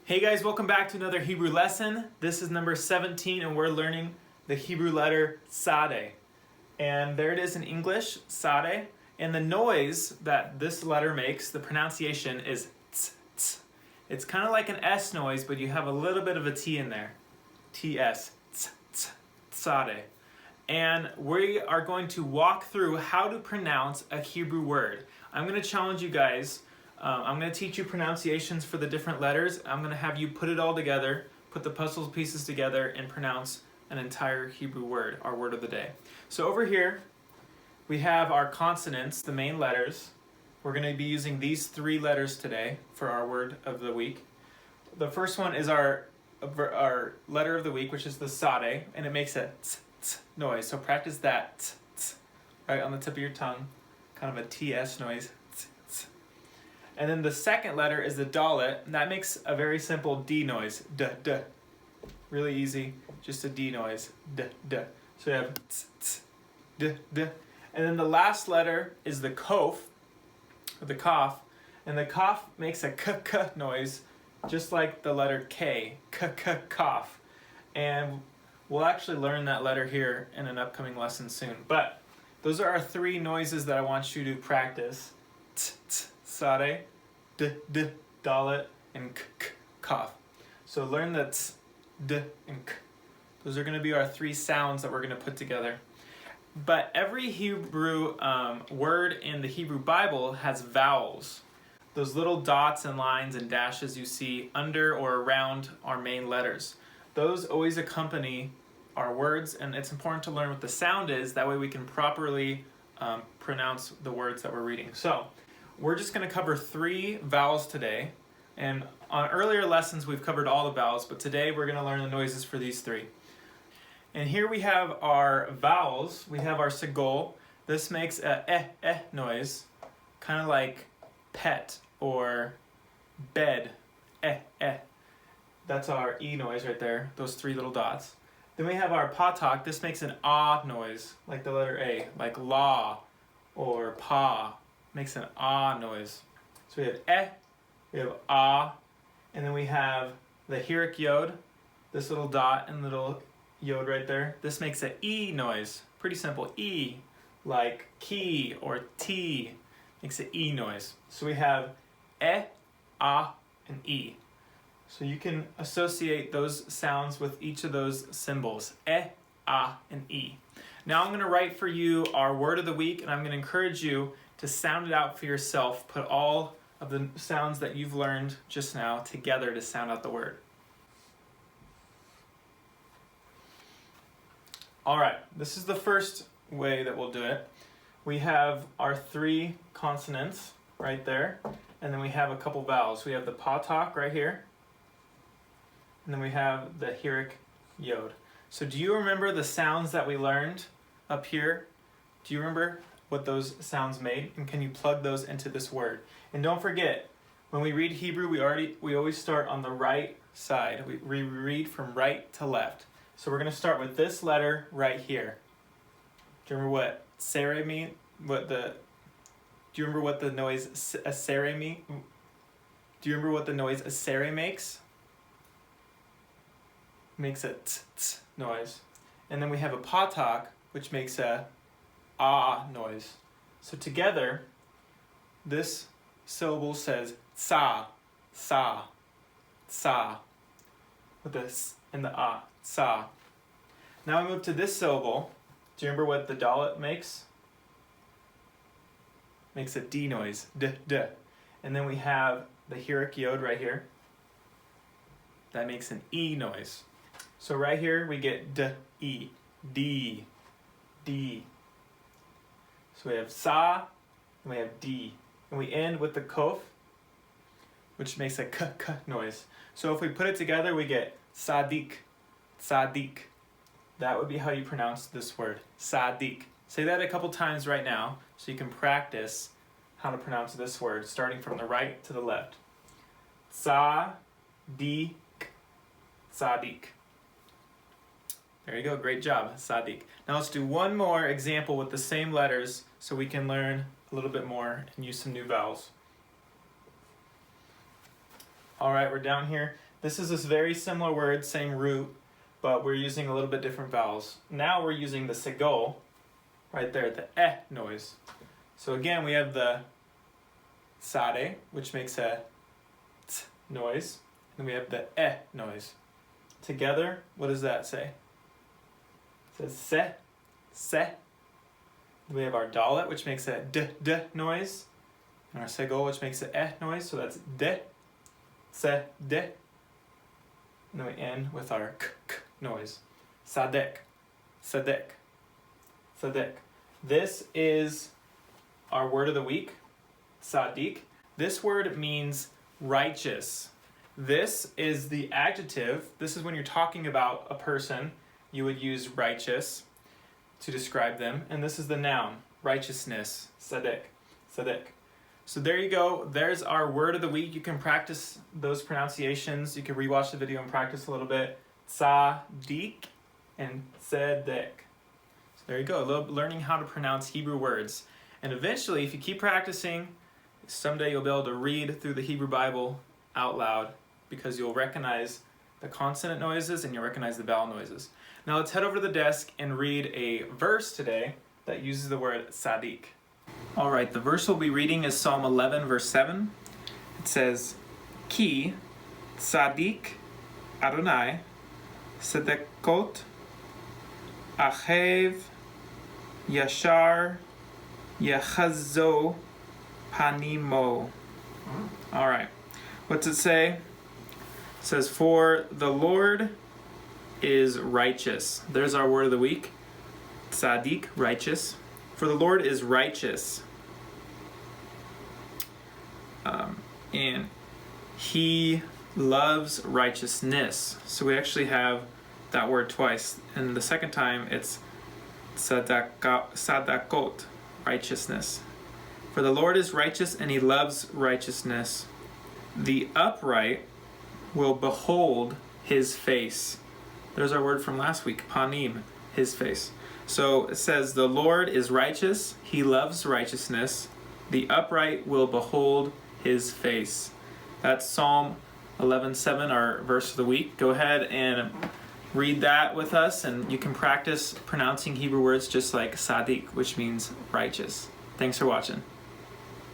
Hey guys, welcome back to another Hebrew lesson. This is number 17 and we're learning the Hebrew letter Sade. And there it is in English, Sade. And the noise that this letter makes, the pronunciation is ts, ts. It's kind of like an S noise, but you have a little bit of a T in there. T-S, ts, ts, Sade. And we are going to walk through how to pronounce a Hebrew word. I'm going to challenge you guys. I'm going to teach you pronunciations for the different letters. I'm going to have you put it all together, put the puzzle pieces together, and pronounce an entire Hebrew word, our word of the day. So over here, we have our consonants, the main letters. We're going to be using these three letters today for our word of the week. The first one is our letter of the week, which is the Sade, and it makes a t, t noise. So practice that t, t, right on the tip of your tongue, kind of a TS noise. And then the second letter is the Dalet, and that makes a very simple D noise, D, D. Really easy, just a D noise, D, D. So you have tz, tz, D, D. And then the last letter is the Kof, or the Kaf, and the Kaf makes a K, K noise, just like the letter K, K, K, Kaf. And we'll actually learn that letter here in an upcoming lesson soon. But those are our three noises that I want you to practice. T, t, Sade, D, D, Dalet, and K, K, Kaf. So learn that t, D, and K. Those are going to be our three sounds that we're going to put together. But every Hebrew word in the Hebrew Bible has vowels. Those little dots and lines and dashes you see under or around our main letters. Those always accompany our words, and it's important to learn what the sound is. That way we can properly pronounce the words that we're reading. So we're just going to cover three vowels today. And on earlier lessons, we've covered all the vowels, but today we're going to learn the noises for these three. And here we have our vowels. We have our Segol. This makes a noise, kind of like pet or bed, That's our E noise right there, those three little dots. Then we have our Patak. This makes an ah noise, like the letter A, like la or pa. Makes an ah noise. So we have we have ah, and then we have the Hirik Yod, this little dot and little Yod right there. This makes an E noise. Pretty simple, E, like key or T, makes an E noise. So we have ah, and E. So you can associate those sounds with each of those symbols, ah, and E. Now I'm going to write for you our word of the week, and I'm going to encourage you to sound it out for yourself. Put all of the sounds that you've learned just now together to sound out the word. All right, this is the first way that we'll do it. We have our three consonants right there, and then we have a couple vowels. We have the Patak right here, and then we have the Hirik Yod. So do you remember the sounds that we learned up here? Do you remember what those sounds made, and can you plug those into this word? And don't forget, when we read Hebrew, we always start on the right side. We read from right to left. So we're going to start with this letter right here. Do you remember what sere mean? Do you remember what the noise a sere mean? Do you remember what the noise a sere makes? Makes a t, t noise. And then we have a patak, which makes a ah noise. So together, this syllable says sa, sa, sa, with the s and the ah, sa. Now we move to this syllable. Do you remember what the Dalet makes? Makes a D noise, d, d. And then we have the Hirik Yod right here. That makes an E noise. So right here we get d, e, d, d. So we have sa, and we have d. And we end with the kof, which makes a k, k noise. So if we put it together, we get sadik, sadik. That would be how you pronounce this word, sadik. Say that a couple times right now so you can practice how to pronounce this word, starting from the right to the left. Sadik, sadik. There you go, great job, Sadiq. Now let's do one more example with the same letters so we can learn a little bit more and use some new vowels. All right, we're down here. This is this very similar word, same root, but we're using a little bit different vowels. Now we're using the segol right there, the eh noise. So again, we have the sade, which makes a t noise, and we have the eh noise. Together, what does that say? It says se, se. We have our dalet, which makes a d noise, and our segol, which makes a eh noise. So that's de, se, de. And then we end with our k noise. Sadek, sadek, sadek. This is our word of the week, sadik. This word means righteous. This is the adjective. This is when you're talking about a person, you would use righteous to describe them. And this is the noun, righteousness, sadek, sadek. So there you go. There's our word of the week. You can practice those pronunciations. You can rewatch the video and practice a little bit. Sadik and sedek. So there you go. Learning how to pronounce Hebrew words. And eventually, if you keep practicing, someday you'll be able to read through the Hebrew Bible out loud because you'll recognize the consonant noises and you'll recognize the vowel noises. Now let's head over to the desk and read a verse today that uses the word sadik. All right, the verse we'll be reading is Psalm 11, verse 7. It says, Ki sadik Adonai sedekot achev yashar yechazo panimo. All right, what's it say? It says, for the Lord is righteous. There's our word of the week. Sadik, righteous. For the Lord is righteous. And he loves righteousness. So we actually have that word twice. And the second time it's sadakot, righteousness. For the Lord is righteous and he loves righteousness. The upright will behold his face. There's our word from last week, panim, his face. So it says, the Lord is righteous, he loves righteousness, the upright will behold his face. That's Psalm 11:7, our verse of the week. Go ahead and read that with us, and you can practice pronouncing Hebrew words just like sadik, which means righteous. Thanks for watching.